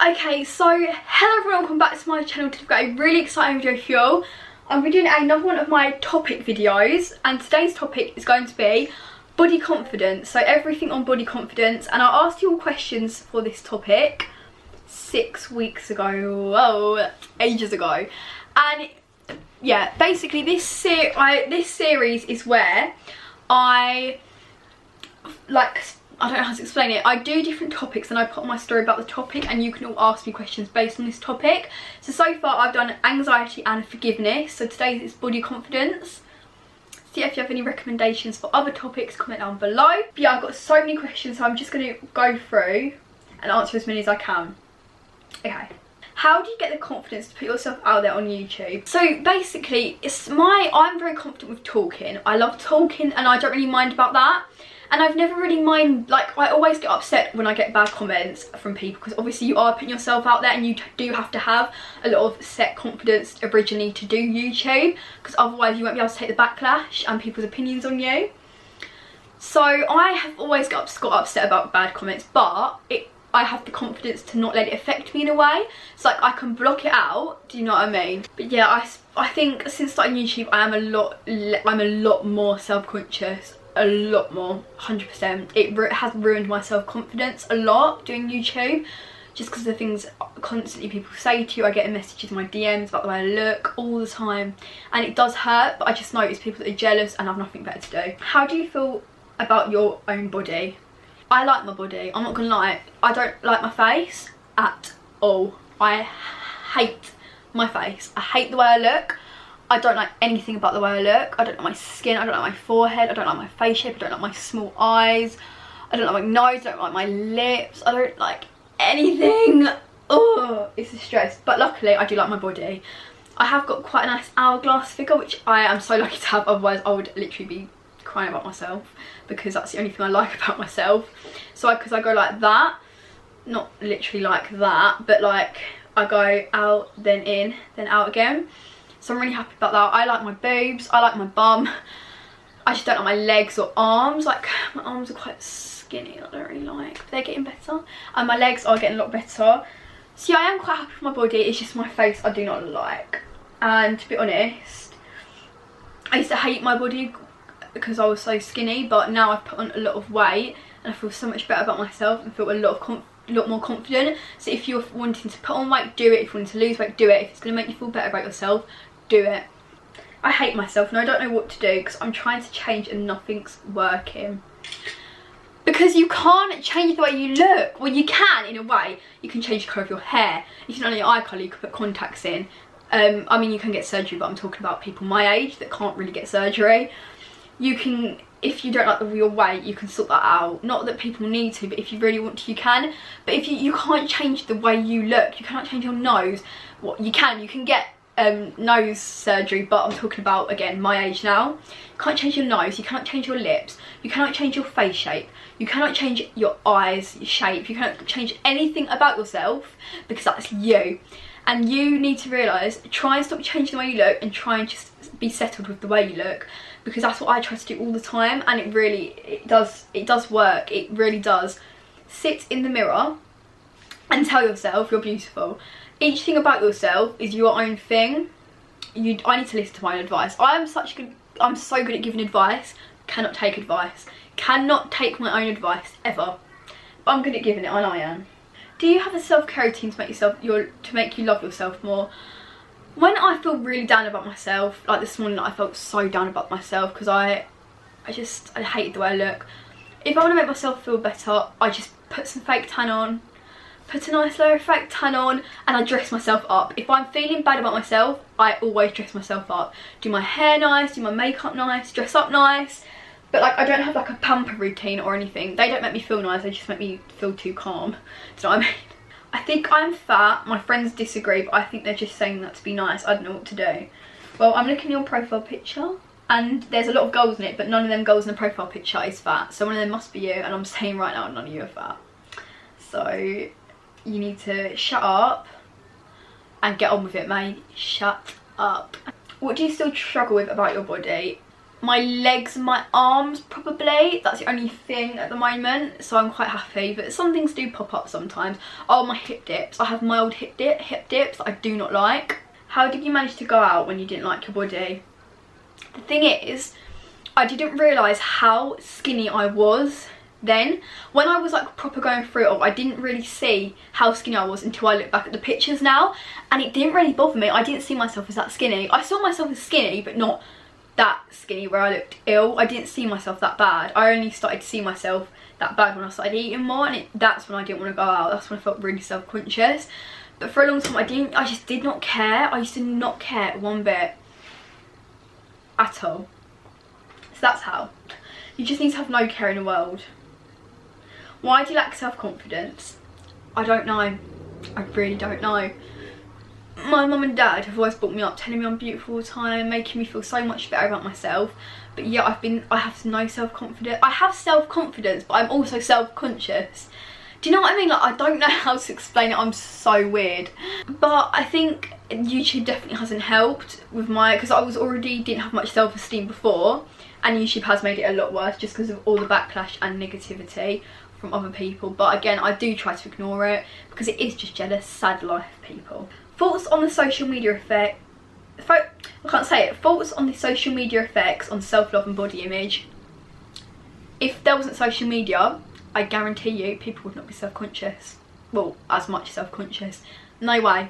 Okay, so hello everyone, welcome back to my channel. Today I've got a really exciting video for you all. I'm going to be doing another one of my topic videos, and today's topic is going to be body confidence. So everything on body confidence, and I asked you all questions for this topic 6 weeks ago, whoa, ages ago. And yeah, basically this series is where I don't know how to explain it. I do different topics and I put on my story about the topic, and you can all ask me questions based on this topic. So far I've done anxiety and forgiveness. So today is body confidence. So yeah, if you have any recommendations for other topics, comment down below. But yeah, I've got so many questions, so I'm just going to go through and answer as many as I can. Okay. How do you get the confidence to put yourself out there on YouTube? So basically, I'm very confident with talking. I love talking and I don't really mind about that. And I've never really mind, like, I always get upset when I get bad comments from people, because obviously you are putting yourself out there and you do have to have a lot of set confidence originally to do YouTube, because otherwise you won't be able to take the backlash and people's opinions on you. So I have always got upset about bad comments, but I have the confidence to not let it affect me in a way. It's like I can block it out, do you know what I mean? But yeah, I think since starting YouTube I'm a lot more self-conscious. A lot more, 100%. It has ruined my self-confidence a lot doing YouTube, just because of the things constantly people say to you. I get messages in my DMs about the way I look all the time, and it does hurt, but I just notice people that are jealous and have nothing better to do. How do you feel about your own body? I like my body, I'm not gonna lie. I don't like my face at all. I hate my face. I hate the way I look. I don't like anything about the way I look. I don't like my skin, I don't like my forehead, I don't like my face shape, I don't like my small eyes, I don't like my nose, I don't like my lips, I don't like anything. Oh, it's a stress. But luckily I do like my body. I have got quite a nice hourglass figure, which I am so lucky to have, otherwise I would literally be crying about myself, because that's the only thing I like about myself. So because I go like that, not literally like that, but like I go out, then in, then out again. So I'm really happy about that. I like my boobs, I like my bum. I just don't like my legs or arms. Like, my arms are quite skinny, I don't really like, but they're getting better. And my legs are getting a lot better. So yeah, I am quite happy with my body. It's just my face I do not like. And to be honest, I used to hate my body because I was so skinny, but now I've put on a lot of weight and I feel so much better about myself and feel a lot more confident. So if you're wanting to put on weight, do it. If you want to lose weight, do it. If it's going to make you feel better about yourself, do it. I hate myself and I don't know what to do, because I'm trying to change and nothing's working. Because you can't change the way you look. Well, you can in a way. You can change the colour of your hair. You can only your eye colour, you can put contacts in. I mean, you can get surgery, but I'm talking about people my age that can't really get surgery. You can, if you don't like your weight, you can sort that out. Not that people need to, but if you really want to, you can. But if you can't change the way you look, you cannot change your nose. What you can get nose surgery, but I'm talking about, again, my age now. You can't change your nose, you cannot change your lips, you cannot change your face shape, you cannot change your eyes shape, you cannot change anything about yourself, because that's you. And you need to realise, try and stop changing the way you look and try and just be settled with the way you look, because that's what I try to do all the time, and it does work. It really does. Sit in the mirror and tell yourself you're beautiful. Each thing about yourself is your own thing. I need to listen to my own advice. I'm so good at giving advice. Cannot take advice. Cannot take my own advice ever. But I'm good at giving it, and I am. Do you have a self-care routine to make you love yourself more? When I feel really down about myself, like this morning I felt so down about myself because I hated the way I look. If I want to make myself feel better, I just put some fake tan on, put a nice layer of fake tan on, and I dress myself up. If I'm feeling bad about myself, I always dress myself up. Do my hair nice, do my makeup nice, dress up nice. But like, I don't have like a pamper routine or anything. They don't make me feel nice, they just make me feel too calm. Do you know what I mean? I think I'm fat. My friends disagree, but I think they're just saying that to be nice. I don't know what to do. Well, I'm looking at your profile picture and there's a lot of goals in it, but none of them goals in the profile picture is fat. So one of them must be you, and I'm saying right now none of you are fat. So you need to shut up and get on with it, mate. Shut up. What do you still struggle with about your body? my legs and my arms probably. That's the only thing at the moment, so I'm quite happy, but some things do pop up sometimes. Oh, my hip dips. I have mild hip dips that I do not like. How did you manage to go out when you didn't like your body? The thing is, I didn't realise how skinny I was then. When I was like proper going through it all, I didn't really see how skinny I was until I look back at the pictures now, and it didn't really bother me. I didn't see myself as that skinny. I saw myself as skinny, but not that skinny where I looked ill. I didn't see myself that bad. I only started to see myself that bad when I started eating more, and that's when I didn't want to go out. That's when I felt really self-conscious. But for a long time I just did not care. I used to not care one bit at all. So that's how. You just need to have no care in the world. Why do you lack self-confidence? I don't know. I really don't know. My mum and dad have always brought me up, telling me I'm beautiful all the time, making me feel so much better about myself. But yeah, I have no self-confidence. I have self-confidence, but I'm also self-conscious. Do you know what I mean? Like, I don't know how to explain it. I'm so weird. But I think YouTube definitely hasn't helped with because I didn't have much self-esteem before, and YouTube has made it a lot worse just because of all the backlash and negativity from other people. But again, I do try to ignore it because it is just jealous, sad life people. Thoughts on the social media effect. I can't say it. Thoughts on the social media effects on self-love and body image. If there wasn't social media, I guarantee you people would not be self-conscious. Well, as much self-conscious. No way.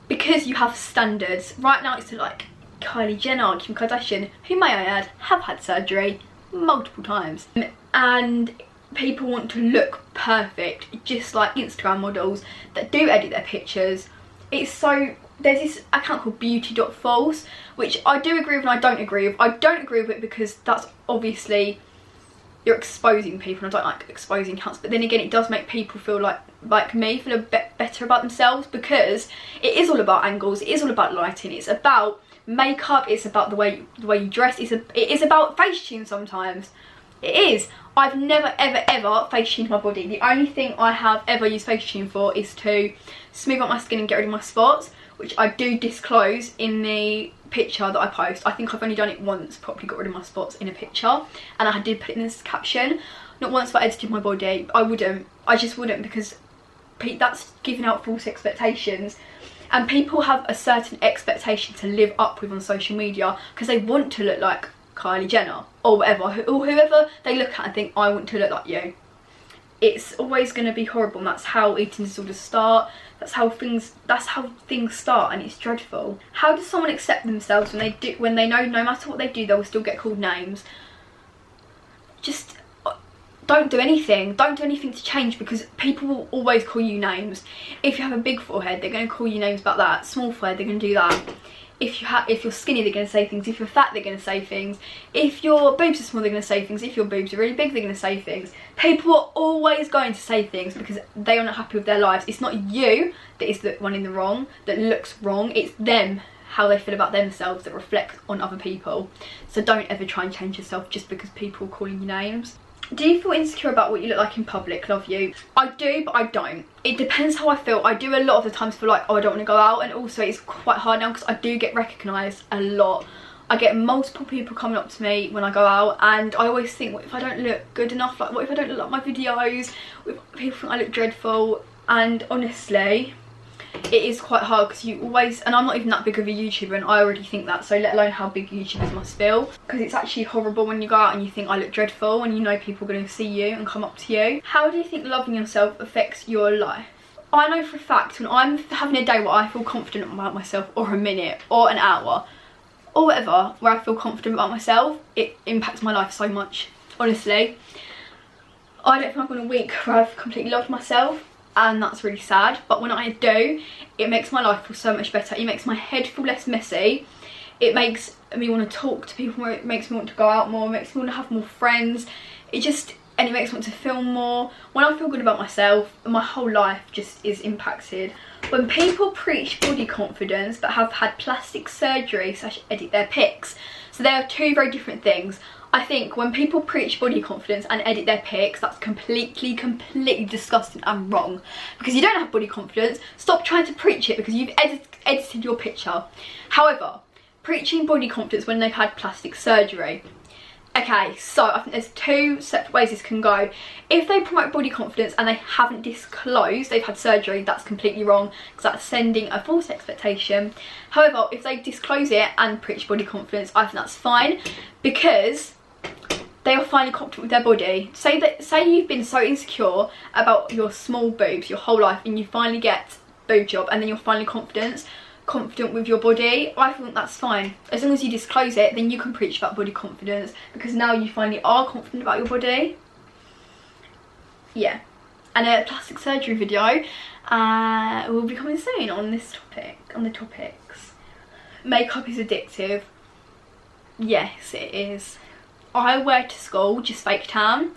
Because you have standards. Right now it's like Kylie Jenner, Kim Kardashian, who may I add, have had surgery multiple times. And people want to look perfect, just like Instagram models that do edit their pictures. It's so, there's this account called beauty.false, which I do agree with and I don't agree with. I don't agree with it because that's obviously, you're exposing people, and I don't like exposing accounts, but then again it does make people feel like me, feel a bit better about themselves, because it is all about angles, it is all about lighting, it's about makeup, it's about the way you dress, it is about face tune sometimes. It is. I've never ever face tuned my body. The only thing I have ever used face tune for is to smooth out my skin and get rid of my spots, which I do disclose in the picture that I post. I think I've only done it once, properly got rid of my spots in a picture, and I did put it in this caption. Not once have I edited my body. I just wouldn't, because that's giving out false expectations, and people have a certain expectation to live up with on social media because they want to look like Kylie Jenner or whatever, or whoever they look at and think, I want to look like you. It's always going to be horrible, and that's how eating disorders start. That's how things start, and it's dreadful. How does someone accept themselves when they know no matter what they do they will still get called names? Just don't do anything. Don't do anything to change, because people will always call you names. If you have a big forehead, they're going to call you names about that. Small forehead, they're going to do that. If you're skinny, they're going to say things. If you're fat, they're going to say things. If your boobs are small, they're going to say things. If your boobs are really big, they're going to say things. People are always going to say things because they are not happy with their lives. It's not you that is the one in the wrong, that looks wrong. It's them, how they feel about themselves, that reflects on other people. So don't ever try and change yourself just because people are calling you names. Do you feel insecure about what you look like in public? Love you. I do, but I don't. It depends how I feel. I do a lot of the times feel like, oh, I don't want to go out, and also it's quite hard now because I do get recognised a lot. I get multiple people coming up to me when I go out, and I always think, what if I don't look good enough? Like, what if I don't look like my videos? What if people think I look dreadful? And honestly, it is quite hard because you always, and I'm not even that big of a YouTuber, and I already think that, so let alone how big YouTubers must feel, because it's actually horrible when you go out and you think I look dreadful, and you know people are going to see you and come up to you. How do you think loving yourself affects your life? I know for a fact when I'm having a day where I feel confident about myself, or a minute or an hour or whatever, where I feel confident about myself, it impacts my life so much. Honestly, I don't think I've gone a week where I've completely loved myself, and that's really sad. But when I do, it makes my life feel so much better. It makes my head feel less messy. It makes me want to talk to people more. It makes me want to go out more. It makes me want to have more friends. And it makes me want to film more. When I feel good about myself, my whole life just is impacted. When people preach body confidence but have had plastic surgery / edit their pics, so they are two very different things. I think when people preach body confidence and edit their pics, that's completely disgusting and wrong. Because you don't have body confidence, stop trying to preach it because you've edited your picture. However, preaching body confidence when they've had plastic surgery. Okay, so I think there's two separate ways this can go. If they promote body confidence and they haven't disclosed they've had surgery, that's completely wrong because that's sending a false expectation. However, if they disclose it and preach body confidence, I think that's fine because they are finally confident with their body. Say you've been so insecure about your small boobs your whole life and you finally get boob job and then you're finally confident with your body. I think that's fine. As long as you disclose it, then you can preach about body confidence because now you finally are confident about your body. Yeah. And a plastic surgery video will be coming soon on this topic, on the topics. Makeup is addictive. Yes, it is. I wear to school just fake tan.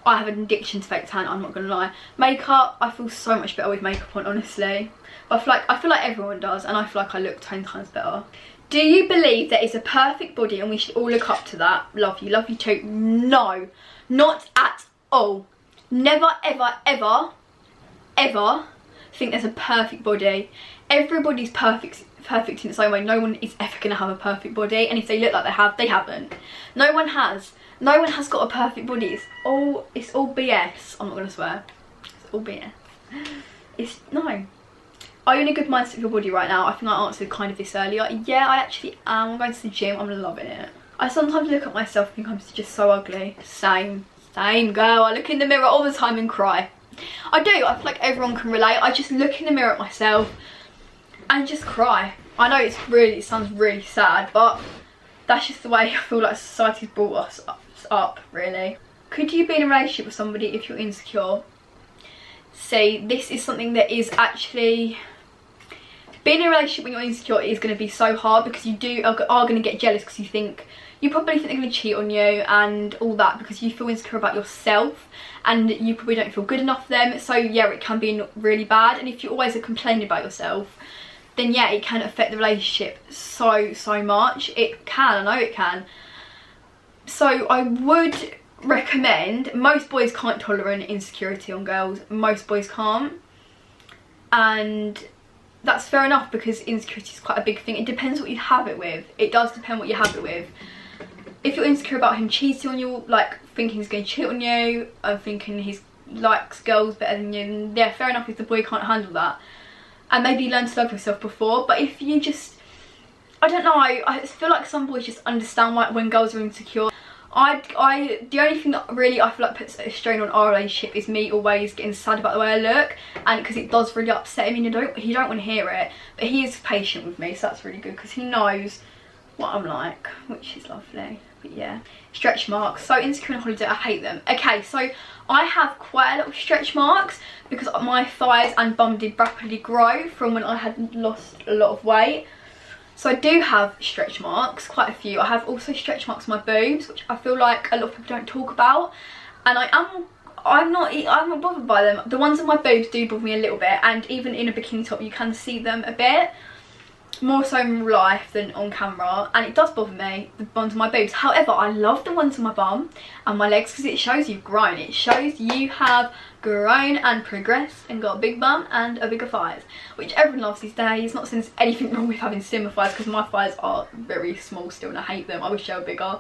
I have an addiction to fake tan, I'm not gonna lie. Makeup, I feel so much better with makeup on, honestly. I feel like everyone does, and I feel like I look 10 times better. Do you believe there is a perfect body and we should all look up to that? Love you too. No, not at all. Never, ever, ever, ever think there's a perfect body. Everybody's perfect in its own way. No one is ever gonna have a perfect body, and if they look like they haven't. No one has got a perfect body. It's all BS. I'm not gonna swear. It's all BS. No. Are you in a good mindset of your body right now? I think I answered kind of this earlier. Yeah, I actually am. I'm going to the gym. I'm loving it. I sometimes look at myself and think I'm just so ugly. Same girl. I look in the mirror all the time and cry. I do. I feel like everyone can relate. I just look in the mirror at myself and just cry. I know it sounds really sad, but that's just the way I feel like society's brought us up, really. Could you be in a relationship with somebody if you're insecure? See, this is something that is actually... Being in a relationship when you're insecure is going to be so hard because you are going to get jealous because you probably think they're going to cheat on you and all that because you feel insecure about yourself and you probably don't feel good enough for them. So yeah, it can be really bad, and if you always are complaining about yourself, then yeah, it can affect the relationship so much. It can, I know it can. So I would recommend, most boys can't tolerate insecurity on girls, most boys can't, and that's fair enough because insecurity is quite a big thing. It depends what you have it with. It does depend what you have it with. If you're insecure about him cheating on you, like thinking he's going to cheat on you, or thinking he likes girls better than you, then yeah, fair enough if the boy can't handle that. And maybe learn to love yourself before. But if you just, I don't know, I feel like some boys just understand why when girls are insecure. The only thing that really I feel like puts a strain on our relationship is me always getting sad about the way I look, and because it does really upset him, and he don't want to hear it, but he is patient with me, so that's really good because he knows what I'm like, which is lovely. But yeah, stretch marks. So insecure on holiday, I hate them. Okay, so I have quite a lot of stretch marks because my thighs and bum did rapidly grow from when I had lost a lot of weight. So I do have stretch marks, quite a few. I have also stretch marks on my boobs, which I feel like a lot of people don't talk about, and I'm not bothered by them. The ones on my boobs do bother me a little bit, and even in a bikini top you can see them a bit more so in real life than on camera, and it does bother me, the ones on my boobs. However, I love the ones on my bum and my legs because it shows you've grown. It shows you have grown and progressed and got a big bum and a bigger thighs, which everyone loves these days. Not saying there's anything wrong with having slimmer thighs because my thighs are very small still and I hate them. I wish they were bigger.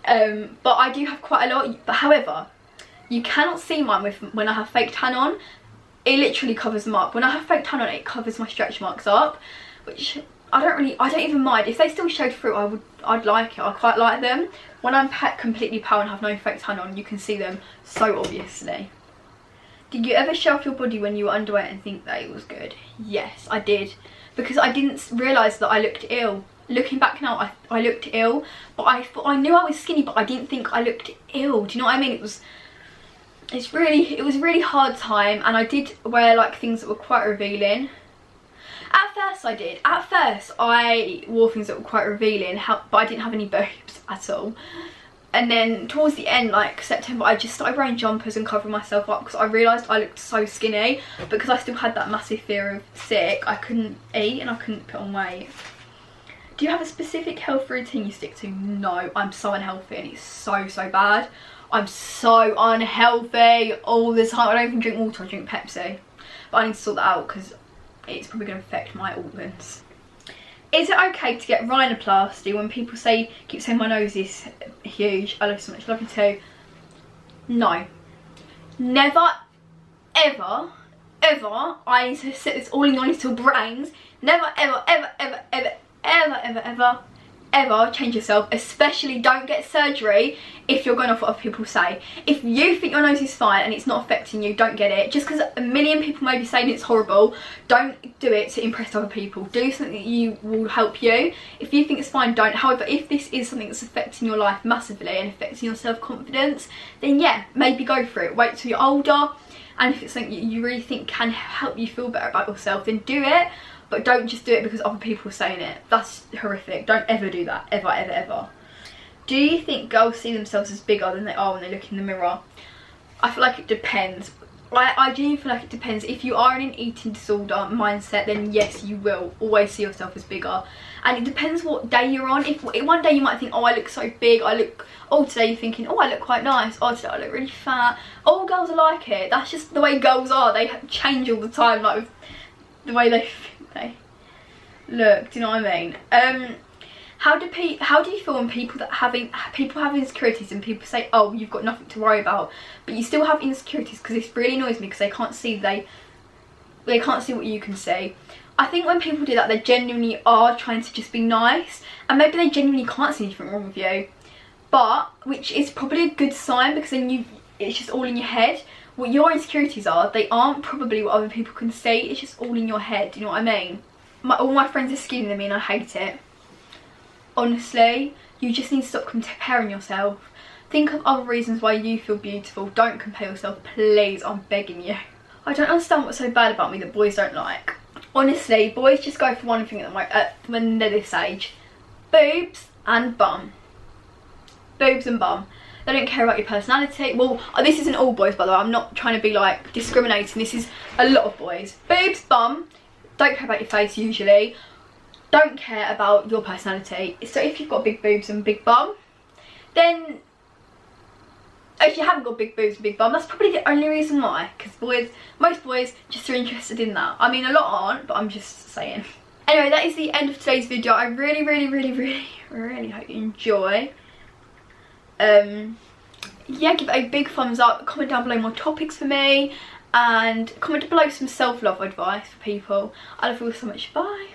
But I do have quite a lot. But however, you cannot see mine when I have fake tan on. It literally covers them up. When I have fake tan on, it covers my stretch marks up, which I don't even mind. If they still showed through, I'd like it. I quite like them. When I'm completely pale and have no fake tan on, you can see them so obviously. Did you ever show off your body when you were underweight and think that it was good? Yes, I did. Because I didn't realise that I looked ill. Looking back now, I looked ill. But I knew I was skinny, but I didn't think I looked ill. Do you know what I mean? It was a really hard time, and I did wear like things that were quite revealing. At first I did. At first I wore things that were quite revealing, but I didn't have any boobs at all. And then towards the end, like September, I just started wearing jumpers and covering myself up because I realised I looked so skinny. Because I still had that massive fear of sick, I couldn't eat and I couldn't put on weight. Do you have a specific health routine you stick to? No, I'm so unhealthy and it's so bad. I'm so unhealthy all the time. I don't even drink water, I drink Pepsi. But I need to sort that out because it's probably going to affect my organs. Is it okay to get rhinoplasty when people keep saying my nose is huge? I love you so much, love you too. No. Never, ever, ever, I need to set this all in your little brains. Never, ever, ever, ever, ever, ever, ever, ever, ever change yourself. Especially don't get surgery if you're going off what other people say. If you think your nose is fine and it's not affecting you, don't get it. Just because a million people may be saying it's horrible, don't do it to impress other people. Do something that you will help you. If you think it's fine, don't. However, if this is something that's affecting your life massively and affecting your self-confidence, then yeah, maybe go for it. Wait till you're older, and if it's something you really think can help you feel better about yourself, then do it. But don't just do it because other people are saying it. That's horrific. Don't ever do that. Ever, ever, ever. Do you think girls see themselves as bigger than they are when they look in the mirror? I feel like it depends. I genuinely feel like it depends. If you are in an eating disorder mindset, then yes, you will always see yourself as bigger. And it depends what day you're on. If one day you might think, oh, I look so big, oh, today you're thinking, oh, I look quite nice, oh, today I look really fat. All girls are like it. That's just the way girls are. They change all the time, like with the way they look. Do you know what I mean? How do you feel when people have insecurities and people say, oh, you've got nothing to worry about, but you still have insecurities? Because this really annoys me because they can't see what you can see. I think when people do that, they genuinely are trying to just be nice, and maybe they genuinely can't see anything wrong with you, but which is probably a good sign, because then it's just all in your head. What your insecurities are, they aren't probably what other people can see. It's just all in your head. Do you know what I mean? All my friends are skinnier than me and I hate it. Honestly, you just need to stop comparing yourself. Think of other reasons why you feel beautiful. Don't compare yourself, please. I'm begging you. I don't understand what's so bad about me that boys don't like. Honestly, boys just go for one thing when they're this age. Boobs and bum. Boobs and bum. They don't care about your personality. Well, this isn't all boys, by the way. I'm not trying to be like discriminating. This is a lot of boys. Boobs, bum. Don't care about your face usually. Don't care about your personality. So if you've got big boobs and big bum, then if you haven't got big boobs and big bum, that's probably the only reason why. Because most boys just are interested in that. I mean, a lot aren't, but I'm just saying. Anyway, that is the end of today's video. I really, really, really, really, really hope you enjoy. Yeah, give it a big thumbs up. Comment down below more topics for me, and comment below some self-love advice for people. I love you all so much. Bye.